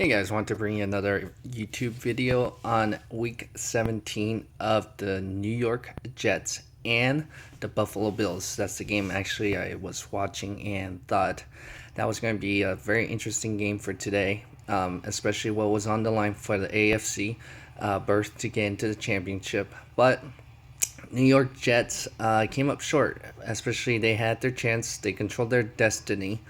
Hey guys, want to bring you another YouTube video on week 17 of the New York Jets and the Buffalo Bills. That's the game actually I was watching and thought that was going to be a very interesting game for today, especially what was on the line for the AFC berth to get into the championship. But New York Jets came up short, especially they had their chance, they controlled their destiny.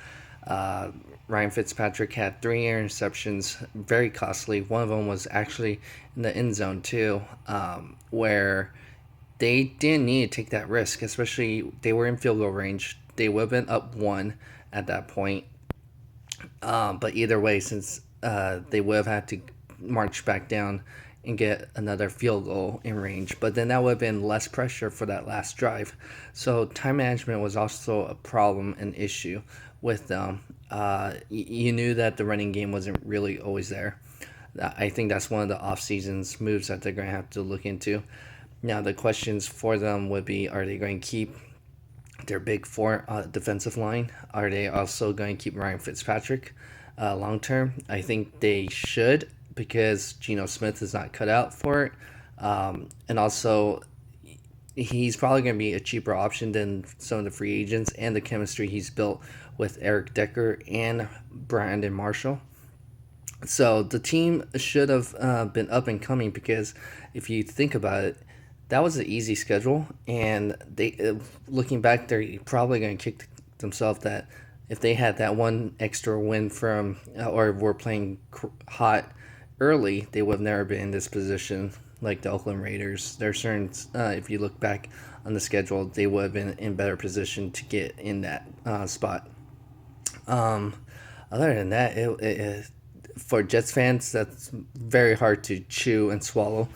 Uh, Ryan Fitzpatrick had three interceptions, very costly. One of them was actually in the end zone, too, where they didn't need to take that risk, especially they were in field goal range. They would have been up one at that point. But either way, since they would have had to march back down and get another field goal in range, but then that would have been less pressure for that last drive. So time management was also a problem, an issue with them. You knew that the running game wasn't really always there. I think that's one of the off seasons moves that they're going to have to look into. Now the questions for them would be: are they going to keep their big four defensive line? Are they also going to keep Ryan Fitzpatrick long term? I think they should, because Geno Smith is not cut out for it. And also, he's probably going to be a cheaper option than some of the free agents, and the chemistry he's built with Eric Decker and Brandon Marshall. So the team should have been up and coming, because if you think about it, that was an easy schedule, and they, looking back, they're probably going to kick themselves that if they had that one extra win from or were playing hot early, they would have never been in this position like the Oakland Raiders. There are certain, if you look back on the schedule, they would have been in better position to get in that spot. Um, Other than that, for Jets fans, that's very hard to chew and swallow.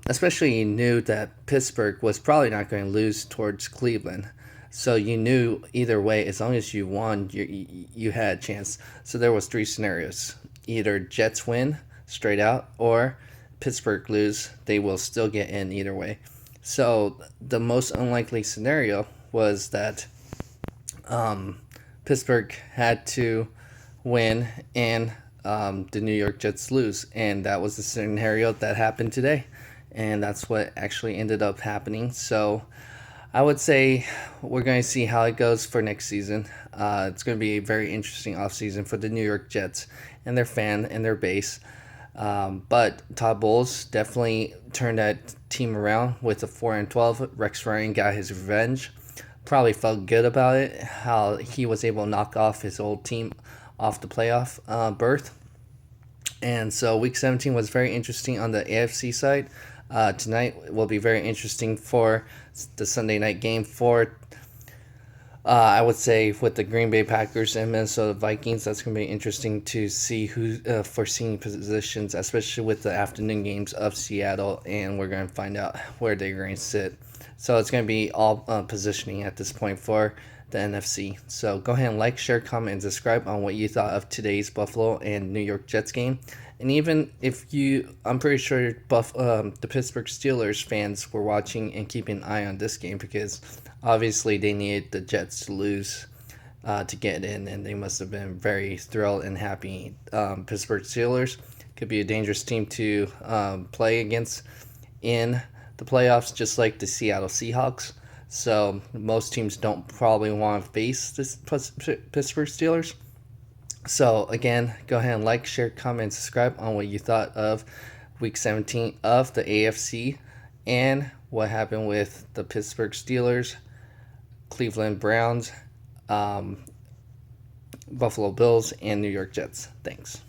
Especially you knew that Pittsburgh was probably not going to lose towards Cleveland. So you knew either way, as long as you won, you had a chance. So there was three scenarios: either Jets win straight out, or Pittsburgh lose. They will still get in either way. So the most unlikely scenario was that Pittsburgh had to win and the New York Jets lose, and that was the scenario that happened today, and that's what actually ended up happening. So I would say we're going to see how it goes for next season. It's going to be a very interesting offseason for the New York Jets and their fan and their base. But Todd Bowles definitely turned that team around with a 4-12. Rex Ryan got his revenge. Probably felt good about it, how he was able to knock off his old team off the playoff berth. And so week 17 was very interesting on the AFC side. Tonight will be very interesting for the Sunday night game for, I would say, with the Green Bay Packers and Minnesota Vikings. That's going to be interesting to see who for seeing positions, especially with the afternoon games of Seattle, and we're going to find out where they're going to sit. So it's going to be all positioning at this point for the NFC. So go ahead and like, share, comment, and subscribe on what you thought of today's Buffalo and New York Jets game. And even if I'm pretty sure the Pittsburgh Steelers fans were watching and keeping an eye on this game, because obviously they needed the Jets to lose to get in, and they must have been very thrilled and happy. Pittsburgh Steelers could be a dangerous team to play against in the playoffs, just like the Seattle Seahawks. So most teams don't probably want to face this Pittsburgh Steelers. So again, go ahead and like, share, comment, and subscribe on what you thought of week 17 of the AFC and what happened with the Pittsburgh Steelers, Cleveland Browns, Buffalo Bills, and New York Jets. Thanks.